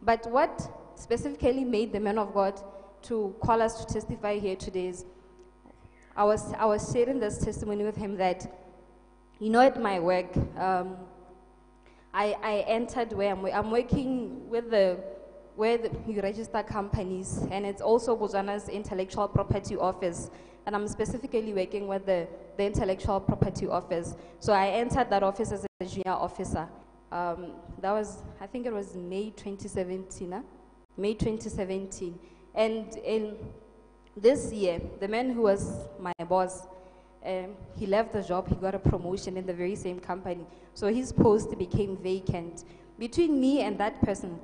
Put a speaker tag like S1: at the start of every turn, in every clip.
S1: But what specifically made the man of God to call us to testify here today is I was sharing this testimony with him that, at my work, I entered where I'm working with where you register companies, and it's also Botswana's intellectual property office, and I'm specifically working with the intellectual property office. So I entered that office as a junior officer. That was, I think it was May 2017, May 2017. And in this year, the man who was my boss, he left the job, he got a promotion in the very same company. So his post became vacant. Between me and that person,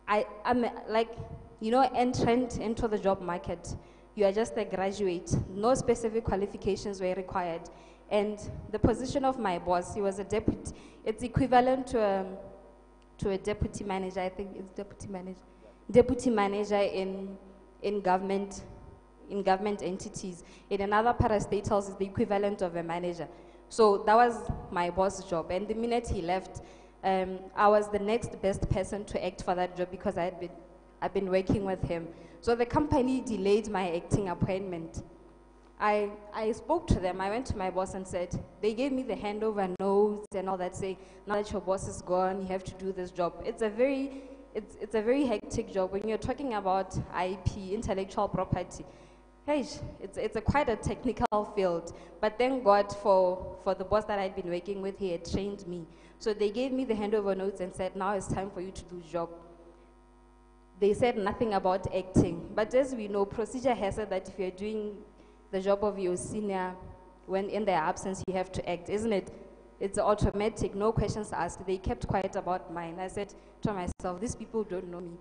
S1: I'm like, entrant into the job market. You are just a graduate. No specific qualifications were required. And the position of my boss, he was a deputy. It's equivalent to a deputy manager. I think it's deputy manager. Deputy manager in government entities. In another parastatals, is the equivalent of a manager. So that was my boss's job. And the minute he left, I was the next best person to act for that job because I've been working with him. So the company delayed my acting appointment. I spoke to them. I went to my boss and said, they gave me the handover notes and all that, saying, now that your boss is gone, you have to do this job. It's a very hectic job when you're talking about IP, intellectual property. Hey, it's quite a technical field. But thank God for the boss that I'd been working with. He had trained me. So they gave me the handover notes and said, now it's time for you to do the job. They said nothing about acting. But as we know, procedure has said that if you're doing the job of your senior, when in their absence, you have to act, isn't it? It's automatic, no questions asked. They kept quiet about mine. I said to myself, these people don't know me.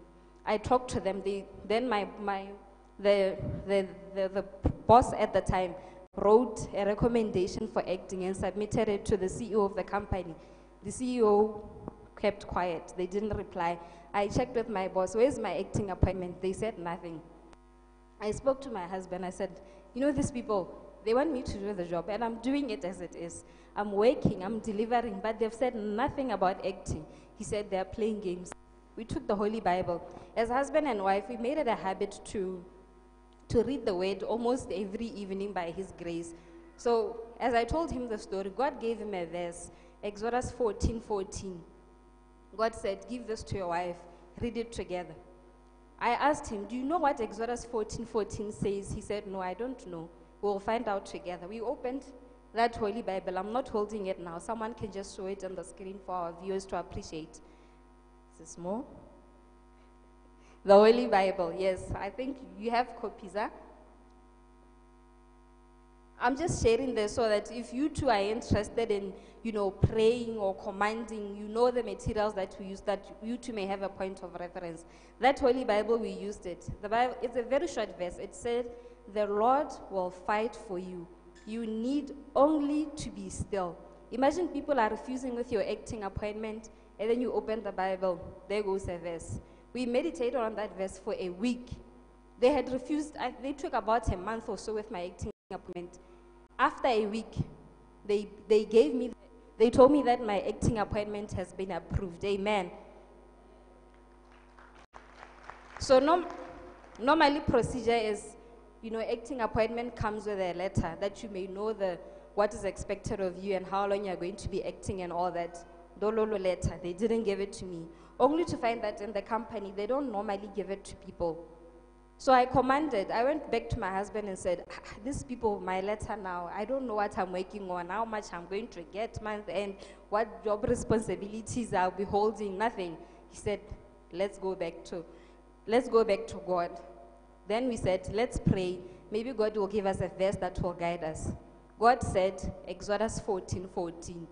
S1: I talked to them. Then the boss at the time wrote a recommendation for acting and submitted it to the CEO of the company. The CEO kept quiet. They didn't reply. I checked with my boss, where's my acting appointment? They said nothing. I spoke to my husband. I said, these people, they want me to do the job, and I'm doing it as it is. I'm working, I'm delivering, but they've said nothing about acting. He said they're playing games. We took the Holy Bible. As husband and wife, we made it a habit to read the word almost every evening by his grace. So as I told him the story, God gave him a verse, Exodus 14:14. God said, give this to your wife, read it together. I asked him, do you know what Exodus 14:14 says? He said, no, I don't know. We'll find out together. We opened that Holy Bible. I'm not holding it now. Someone can just show it on the screen for our viewers to appreciate. Is this more? The Holy Bible, yes. I think you have copies, huh? I'm just sharing this so that if you too are interested in, praying or commanding, the materials that we use, that you too may have a point of reference. That Holy Bible, we used it. The Bible, it's a very short verse. It said, the Lord will fight for you. You need only to be still. Imagine people are refusing with your acting appointment, and then you open the Bible, there goes a verse. We meditated on that verse for a week. They had refused, they took about a month or so with my acting appointment. After a week, they told me that my acting appointment has been approved. Amen. So normally procedure is, acting appointment comes with a letter that you may know what is expected of you and how long you're going to be acting and all that. Dololo letter, they didn't give it to me. Only to find that in the company, they don't normally give it to people. So I went back to my husband and said, these people, my letter now, I don't know what I'm working on, how much I'm going to get month end, what job responsibilities I'll be holding, nothing. He said, let's go back to God. Then we said, let's pray. Maybe God will give us a verse that will guide us. God said, Exodus 14:14.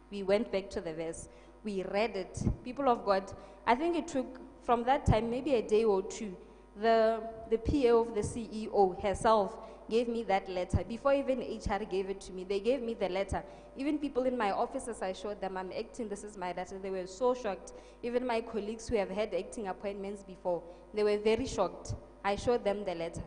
S1: We went back to the verse. We read it. People of God, I think it took, from that time, maybe a day or two, the PA of the CEO herself gave me that letter. Before even HR gave it to me, they gave me the letter. Even people in my offices, I showed them, I'm acting, this is my letter. They were so shocked. Even my colleagues who have had acting appointments before, they were very shocked. I showed them the letter.